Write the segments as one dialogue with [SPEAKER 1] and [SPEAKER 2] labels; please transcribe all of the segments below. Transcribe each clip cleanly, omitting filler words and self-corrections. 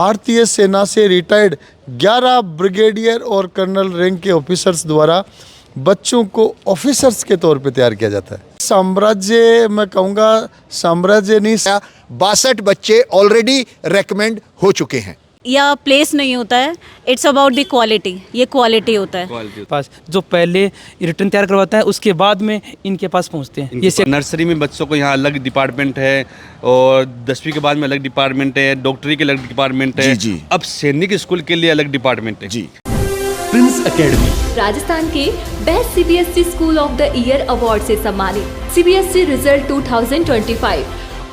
[SPEAKER 1] भारतीय सेना से रिटायर्ड 11 ब्रिगेडियर और कर्नल रैंक के ऑफिसर्स द्वारा बच्चों को ऑफिसर्स के तौर पे तैयार किया जाता है। साम्राज्य, मैं कहूँगा साम्राज्य नहीं,
[SPEAKER 2] 62 बच्चे ऑलरेडी रेकमेंड हो चुके हैं।
[SPEAKER 3] या प्लेस नहीं होता है, इट्स अबाउट द क्वालिटी, ये क्वालिटी होता है।
[SPEAKER 4] पास जो पहले रिटर्न तैयार करवाता है उसके बाद में इनके पास पहुंचते हैं।
[SPEAKER 5] ये नर्सरी में बच्चों को यहाँ अलग डिपार्टमेंट है और 10वीं के बाद में अलग डिपार्टमेंट है, डॉक्टरी के अलग डिपार्टमेंट है।
[SPEAKER 2] जी।
[SPEAKER 5] अब सैनिक स्कूल के लिए अलग डिपार्टमेंट है।
[SPEAKER 2] जी।
[SPEAKER 6] प्रिंस एकेडमी
[SPEAKER 7] राजस्थान के best CBSE school of the year award से सम्मानित। CBSE result 2025।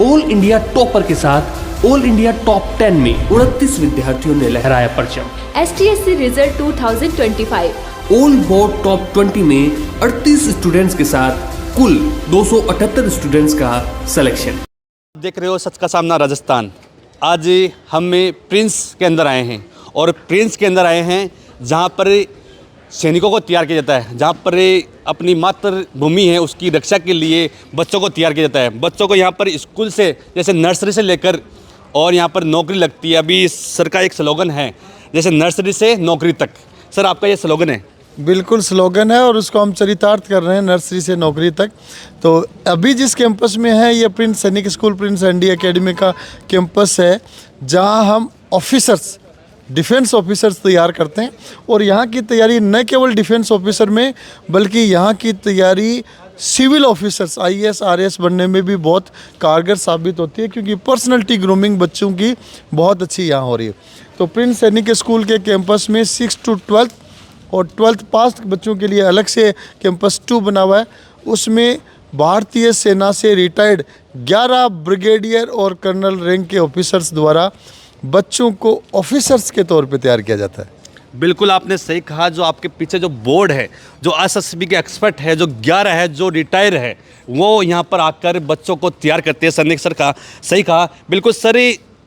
[SPEAKER 6] All India topper के साथ ऑल इंडिया टॉप 10 में 29 विद्यार्थियों ने लहराया परचम।
[SPEAKER 7] एसटीएससी रिजल्ट 2025।
[SPEAKER 6] ऑल बोर्ड टॉप 20 में 38 स्टूडेंट्स के साथ कुल 278 स्टूडेंट्स का सिलेक्शन।
[SPEAKER 5] देख रहे हो सच का सामना राजस्थान। आज हम प्रिंस के अंदर आए हैं और प्रिंस के अंदर आए हैं जहाँ पर सैनिकों को तैयार किया जाता है, जहाँ पर अपनी मातृभूमि है उसकी रक्षा के लिए बच्चों को तैयार किया जाता है। बच्चों को यहाँ पर स्कूल से, जैसे नर्सरी से लेकर और यहाँ पर नौकरी लगती है। अभी सर का एक स्लोगन है, जैसे नर्सरी से नौकरी तक। सर आपका ये स्लोगन है?
[SPEAKER 1] बिल्कुल स्लोगन है और उसको हम चरितार्थ कर रहे हैं, नर्सरी से नौकरी तक। तो अभी जिस कैंपस में है ये प्रिंस सैनिक स्कूल, प्रिंस एनडी एकेडमी का कैंपस है, जहाँ हम ऑफिसर्स, डिफेंस ऑफिसर्स तैयार करते हैं। और यहाँ की तैयारी न केवल डिफेंस ऑफिसर में, बल्कि यहाँ की तैयारी सिविल ऑफिसर्स आईएएस आरएएस बनने में भी बहुत कारगर साबित होती है, क्योंकि पर्सनैलिटी ग्रूमिंग बच्चों की बहुत अच्छी यहाँ हो रही है। तो प्रिंस सैनिक स्कूल के कैंपस में 6 to 12 और 12th पास बच्चों के लिए अलग से कैंपस 2 बना हुआ है। उसमें भारतीय सेना से रिटायर्ड 11 ब्रिगेडियर और कर्नल रैंक के ऑफिसर्स द्वारा बच्चों को ऑफिसर्स के तौर पे तैयार किया जाता है।
[SPEAKER 5] बिल्कुल आपने सही कहा। जो आपके पीछे जो बोर्ड है, जो एसएसबी के एक्सपर्ट है, जो 11 है, जो रिटायर है, वो यहाँ पर आकर बच्चों को तैयार करते हैं। सर ने सर का सही कहा। बिल्कुल सर,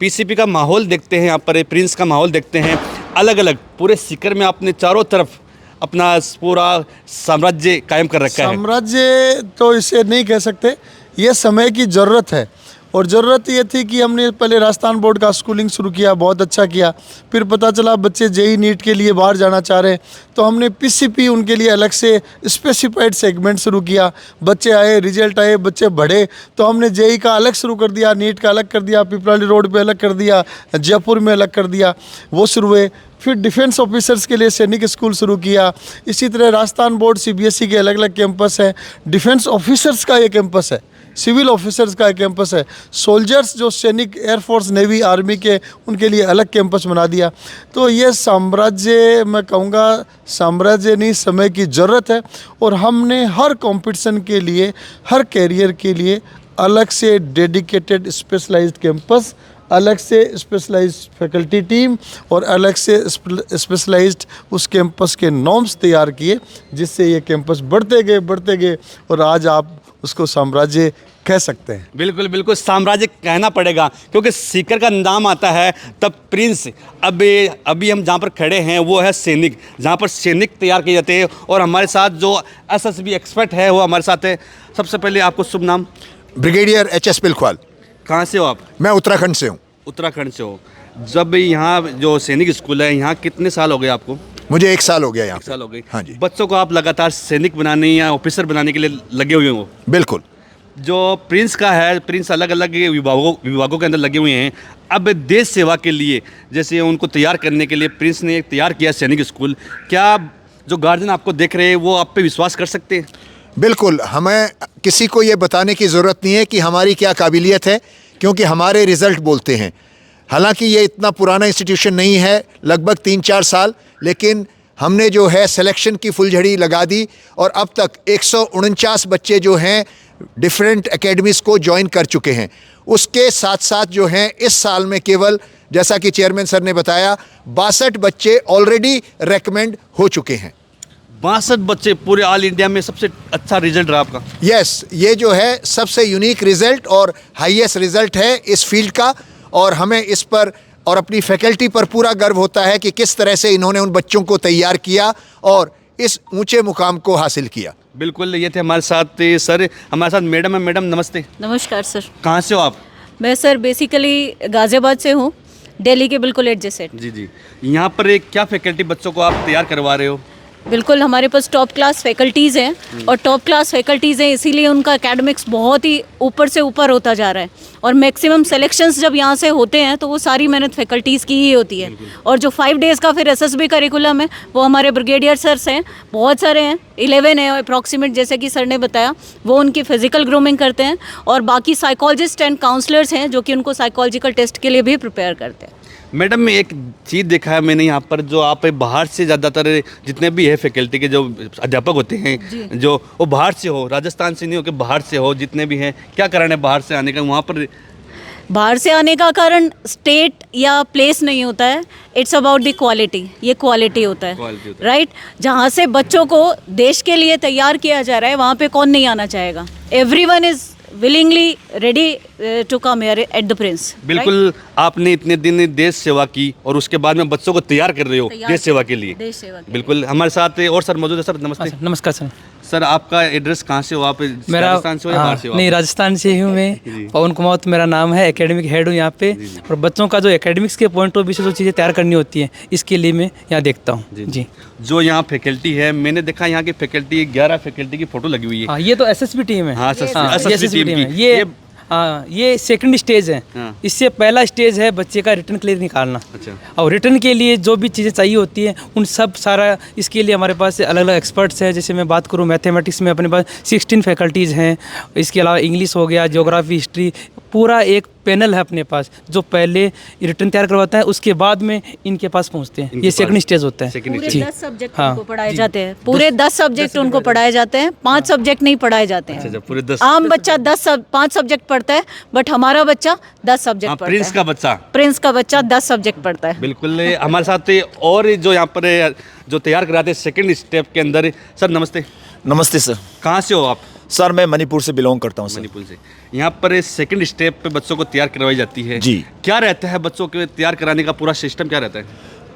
[SPEAKER 5] पीसीपी का माहौल देखते हैं, यहाँ पर प्रिंस का माहौल देखते हैं। अलग अलग पूरे सीकर में आपने चारों तरफ अपना पूरा साम्राज्य कायम कर रखा है।
[SPEAKER 1] साम्राज्य तो इसे नहीं कह सकते, ये समय की ज़रूरत है। और ज़रूरत ये थी कि हमने पहले राजस्थान बोर्ड का स्कूलिंग शुरू किया, बहुत अच्छा किया। फिर पता चला बच्चे जेई नीट के लिए बाहर जाना चाह रहे हैं, तो हमने पीसीपी उनके लिए अलग से स्पेसिफाइड सेगमेंट शुरू किया। बच्चे आए, रिजल्ट आए, बच्चे बढ़े, तो हमने जेई का अलग शुरू कर दिया, नीट का अलग कर दिया, पिपराली रोड पे अलग कर दिया, जयपुर में अलग कर दिया, वो शुरू हुए। फिर डिफेंस ऑफिसर्स के लिए सैनिक स्कूल शुरू किया। इसी तरह राजस्थान बोर्ड सीबीएसई के अलग अलग कैंपस हैं। डिफेंस ऑफिसर्स का ये कैंपस है, सिविल ऑफिसर्स का कैंपस है। सोल्जर्स जो सैनिक, एयरफोर्स, नेवी, आर्मी के, उनके लिए अलग कैंपस बना दिया। तो ये साम्राज्य, मैं कहूँगा साम्राज्य नहीं, समय की ज़रूरत है। और हमने हर कंपटीशन के लिए, हर कैरियर के लिए अलग से डेडिकेटेड स्पेशलाइज्ड कैंपस, अलग से स्पेशलाइज्ड फैकल्टी टीम और अलग से स्पेशलाइज्ड उस कैंपस के नॉर्म्स तैयार किए, जिससे ये कैंपस बढ़ते गए और आज आप उसको साम्राज्य कह सकते हैं।
[SPEAKER 5] बिल्कुल बिल्कुल साम्राज्य कहना पड़ेगा, क्योंकि सीकर का नाम आता है तब प्रिंस। अभी हम जहाँ पर खड़े हैं वो है सैनिक, जहाँ पर सैनिक तैयार किए जाते हैं। और हमारे साथ जो एसएसबी एक्सपर्ट है वो हमारे साथ है। सबसे पहले आपको शुभ नाम?
[SPEAKER 2] Brigadier HS Pilkhwal.
[SPEAKER 5] कहाँ से हो आप?
[SPEAKER 2] मैं उत्तराखंड से हूँ।
[SPEAKER 5] उत्तराखंड से हो। जब यहाँ जो सैनिक स्कूल है, यहाँ कितने साल हो गए आपको?
[SPEAKER 2] मुझे 1 साल हो गया यहाँ।
[SPEAKER 5] 1 साल हो गई।
[SPEAKER 2] हाँ जी।
[SPEAKER 5] बच्चों को आप लगातार सैनिक बनाने या ऑफिसर बनाने के लिए लगे हुए हो?
[SPEAKER 2] बिल्कुल।
[SPEAKER 5] जो प्रिंस का है, प्रिंस अलग अलग विभागों के अंदर लगे हुए हैं। अब देश सेवा के लिए, जैसे उनको तैयार करने के लिए प्रिंस ने तैयार किया सैनिक स्कूल। क्या जो गार्जियन आपको देख रहे हैं वो आप पे विश्वास कर सकते हैं?
[SPEAKER 2] बिल्कुल। हमें किसी को ये बताने की ज़रूरत नहीं है कि हमारी क्या काबिलियत है, क्योंकि हमारे रिज़ल्ट बोलते हैं। हालांकि ये इतना पुराना इंस्टीट्यूशन नहीं है, लगभग 3-4 साल, लेकिन हमने जो है सिलेक्शन की फुलझड़ी लगा दी और अब तक 149 बच्चे जो हैं डिफरेंट एकेडमीज़ को ज्वाइन कर चुके हैं। उसके साथ साथ जो हैं इस साल में केवल, जैसा कि चेयरमैन सर ने बताया, 62 बच्चे ऑलरेडी रेकमेंड हो चुके हैं।
[SPEAKER 5] 62 बच्चे पूरे ऑल इंडिया में सबसे अच्छा रिजल्ट रहा आपका?
[SPEAKER 2] यस, ये जो है सबसे यूनिक रिज़ल्ट और हाईएस्ट रिज़ल्ट है इस फील्ड का। और हमें इस पर और अपनी फैकल्टी पर पूरा गर्व होता है कि किस तरह से इन्होंने उन बच्चों को तैयार किया और इस ऊंचे मुकाम को हासिल किया।
[SPEAKER 5] बिल्कुल, ये थे हमारे साथ सर। हमारे साथ मैडम है। मैडम नमस्ते।
[SPEAKER 3] नमस्कार सर।
[SPEAKER 5] कहाँ से हो आप?
[SPEAKER 3] मैं सर बेसिकली गाज़ियाबाद से हूँ, दिल्ली के बिल्कुल एडजेसेंट।
[SPEAKER 5] जी जी। यहाँ पर एक क्या फैकल्टी बच्चों को आप तैयार करवा रहे हो?
[SPEAKER 3] बिल्कुल, हमारे पास टॉप क्लास फैकल्टीज़ हैं और टॉप क्लास फैकल्टीज़ हैं इसीलिए उनका एकेडमिक्स बहुत ही ऊपर से ऊपर होता जा रहा है और मैक्सिमम सिलेक्शंस जब यहाँ से होते हैं तो वो सारी मेहनत फैकल्टीज़ की ही होती है। और जो 5 डेज़ का फिर एसएसबी करिकुलम है वो हमारे ब्रिगेडियर सर्स हैं, बहुत सारे हैं, 11 है अप्रॉक्सीमेट, जैसे कि सर ने बताया, वो उनकी फिजिकल ग्रूमिंग करते हैं और बाकी साइकोलॉजिस्ट एंड काउंसलर्स हैं जो कि उनको साइकोलॉजिकल टेस्ट के लिए भी प्रिपेयर करते हैं।
[SPEAKER 5] मैडम, एक चीज़ देखा है मैंने यहाँ पर, जो आप बाहर से ज़्यादातर जितने भी है फैकल्टी के जो अध्यापक होते हैं जो वो बाहर से हो, राजस्थान से नहीं हो कि बाहर से हो, जितने भी हैं, क्या कारण है बाहर से आने का? वहाँ पर
[SPEAKER 3] बाहर से आने का कारण स्टेट या प्लेस नहीं होता है, इट्स अबाउट द क्वालिटी, ये क्वालिटी होता है, राइट? जहाँ से बच्चों को देश के लिए तैयार किया जा रहा है वहाँ पे कौन नहीं आना चाहेगा? Everyone is willingly ready to come here at the prince.
[SPEAKER 5] बिल्कुल, आपने इतने दिन देश सेवा की और उसके बाद में बच्चों को तैयार कर रहे हो देश सेवा के लिए।
[SPEAKER 3] देश सेवा के
[SPEAKER 5] बिल्कुल, हमारे साथ और सर मौजूद है। सर नमस्ते।
[SPEAKER 4] नमस्कार सर।
[SPEAKER 5] सर, आपका एड्रेस कहाँ से हो आप?
[SPEAKER 4] मेरा
[SPEAKER 5] राजस्थान से हो या बाहर से हो?
[SPEAKER 4] नहीं, राजस्थान से ही हूँ मैं। पवन कुमार मेरा नाम है, एकेडमिक हेड हूँ यहाँ पे। और बच्चों का जो एकेडमिक्स के पॉइंट ऑफ व्यू से जो चीज़ें तैयार करनी होती हैं इसके लिए मैं यहाँ देखता हूँ। जी।
[SPEAKER 5] जो यहाँ फैकल्टी है, मैंने देखा यहाँ की फैकल्टी 11 फैकल्टी की फोटो लगी हुई है।
[SPEAKER 4] हाँ, ये तो एसएसबी टीम है।
[SPEAKER 5] हाँ,
[SPEAKER 4] SSB टीम है। ये सेकंड स्टेज है।
[SPEAKER 5] हाँ।
[SPEAKER 4] इससे पहला स्टेज है बच्चे का रिटर्न क्लियर निकालना।
[SPEAKER 5] अच्छा।
[SPEAKER 4] और रिटर्न के लिए जो भी चीज़ें चाहिए होती हैं उन सब सारा इसके लिए हमारे पास अलग अलग एक्सपर्ट्स हैं। जैसे मैं बात करूँ मैथमेटिक्स में अपने पास 16 फैकल्टीज़ हैं। इसके अलावा इंग्लिश हो गया, ज्योग्राफी, हिस्ट्री, पूरा एक पैनल है अपने पास जो पहले रिटर्न तैयार करवाता है, उसके बाद में इनके पास पहुंचते हैं। ये सेकंड स्टेज होता है।
[SPEAKER 3] पूरे
[SPEAKER 4] जी।
[SPEAKER 3] 10 सब्जेक्ट
[SPEAKER 4] हाँ।
[SPEAKER 3] उनको पढ़ाए जाते हैं, पूरे 10 सब्जेक्ट उनको पढ़ाए जाते हैं, 5 सब्जेक्ट नहीं पढ़ाए जाते हैं।
[SPEAKER 5] पूरे 10।
[SPEAKER 3] आम बच्चा 5 सब्जेक्ट पढ़ता है, बट हमारा बच्चा 10 सब्जेक्ट पढ़ता है।
[SPEAKER 5] प्रिंस का बच्चा,
[SPEAKER 3] प्रिंस का बच्चा 10 सब्जेक्ट पढ़ता है।
[SPEAKER 5] बिल्कुल। हमारे साथ और जो यहाँ पर जो तैयार कराते हैं सेकंड स्टेप के अंदर। सर नमस्ते।
[SPEAKER 8] नमस्ते सर।
[SPEAKER 5] कहाँ से हो आप?
[SPEAKER 8] सर मैं मणिपुर से बिलोंग करता हूँ सर।
[SPEAKER 5] मणिपुर से। यहाँ पर सेकंड स्टेप पे बच्चों को तैयार करवाई जाती है।
[SPEAKER 8] जी।
[SPEAKER 5] क्या रहता है बच्चों के तैयार कराने का पूरा सिस्टम क्या रहता है?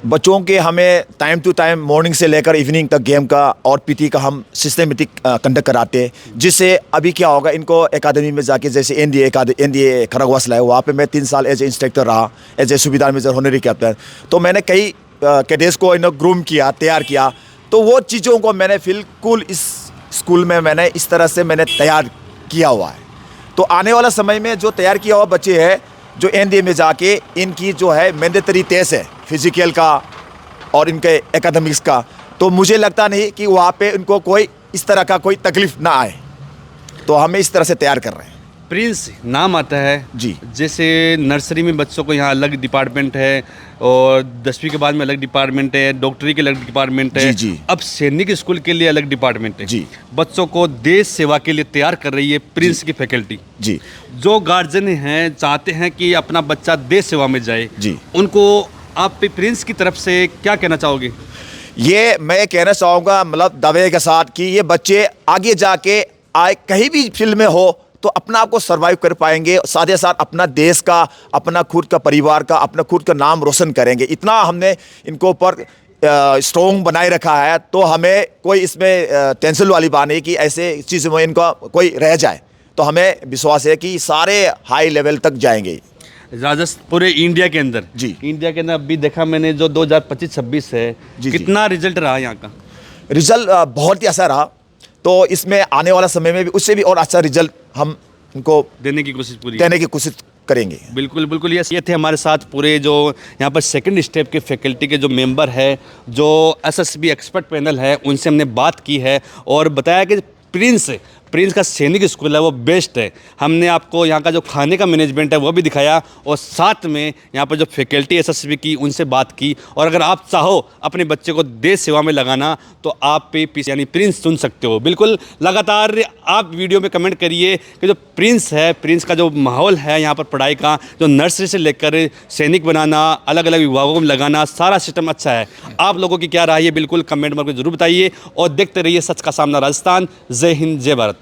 [SPEAKER 8] बच्चों के हमें टाइम टू टाइम मॉर्निंग से लेकर इवनिंग तक गेम का और पीटी का हम सिस्टमेटिक कंडक्ट कराते हैं। जिससे अभी क्या होगा, इनको एकेडमी में जाके जैसे एनडीए खरगवास लाए, वहाँ पे मैं 3 साल एज ए इंस्ट्रक्टर रहा, एज ए सूबेदार मेजर होनरी कैप्टन। तो मैंने कई कैडेट्स को ग्रूम किया, तैयार किया। तो वो चीज़ों को मैंने बिल्कुल इस स्कूल में मैंने इस तरह से मैंने तैयार किया हुआ है। तो आने वाला समय में जो तैयार किया हुआ बच्चे हैं जो एनडीए में जाके इनकी जो है मैंडेटरी टेस्ट है फिजिकल का और इनके एकेडमिक्स का, तो मुझे लगता नहीं कि वहाँ पे इनको कोई इस तरह का कोई तकलीफ ना आए। तो हमें इस तरह से तैयार कर रहे हैं।
[SPEAKER 5] प्रिंस नाम आता है
[SPEAKER 8] जी।
[SPEAKER 5] जैसे नर्सरी में बच्चों को यहाँ अलग डिपार्टमेंट है और 10वीं के बाद में अलग डिपार्टमेंट है, डॉक्टरी के अलग डिपार्टमेंट है।
[SPEAKER 8] जी।
[SPEAKER 5] अब सैनिक स्कूल के लिए अलग डिपार्टमेंट है।
[SPEAKER 8] जी।
[SPEAKER 5] बच्चों को देश सेवा के लिए तैयार कर रही है प्रिंस की फैकल्टी।
[SPEAKER 8] जी।
[SPEAKER 5] जो गार्जियन हैं चाहते हैं कि अपना बच्चा देश सेवा में जाए,
[SPEAKER 8] जी,
[SPEAKER 5] उनको आप प्रिंस की तरफ से क्या कहना चाहोगे?
[SPEAKER 8] ये मैं कहना चाहूँगा मतलब दावे के साथ कि ये बच्चे आगे जाके कहीं भी फील्ड में हो तो अपना आप को सर्वाइव कर पाएंगे, साथ ही साथ अपना देश का, अपना खुद का परिवार का, अपना खुद का नाम रोशन करेंगे। इतना हमने इनको ऊपर स्ट्रॉन्ग बनाए रखा है। तो हमें कोई इसमें टेंशन वाली बात नहीं कि ऐसे चीज़ में इनका कोई रह जाए। तो हमें विश्वास है कि सारे हाई लेवल तक जाएंगे।
[SPEAKER 5] राजस्थान पूरे इंडिया के अंदर।
[SPEAKER 8] जी।
[SPEAKER 5] इंडिया के अंदर अभी देखा मैंने जो 2025-26 है,
[SPEAKER 8] जी,
[SPEAKER 5] कितना रिजल्ट रहा यहाँ का?
[SPEAKER 8] रिजल्ट बहुत ही अच्छा रहा। तो इसमें आने वाला समय में भी उससे भी और अच्छा रिजल्ट हम इनको
[SPEAKER 5] देने की कोशिश
[SPEAKER 8] करेंगे।
[SPEAKER 5] बिल्कुल बिल्कुल। ये थे हमारे साथ पूरे जो यहाँ पर सेकंड स्टेप के फैकल्टी के जो मेंबर है, जो एसएसबी एक्सपर्ट पैनल है, उनसे हमने बात की है और बताया कि प्रिंस का सैनिक स्कूल है वो बेस्ट है। हमने आपको यहाँ का जो खाने का मैनेजमेंट है वो भी दिखाया और साथ में यहाँ पर जो फैकल्टी एसएसबी की उनसे बात की। और अगर आप चाहो अपने बच्चे को देश सेवा में लगाना तो आप यानी प्रिंस चुन सकते हो। बिल्कुल, लगातार आप वीडियो में कमेंट करिए कि जो प्रिंस का जो माहौल है यहाँ पर पढ़ाई का, जो नर्सरी से लेकर सैनिक बनाना, अलग अलग विभागों में लगाना, सारा सिस्टम अच्छा है। आप लोगों की क्या राय है बिल्कुल कमेंट में जरूर बताइए और देखते रहिए सच का सामना राजस्थान। जय हिंद, जय भारत।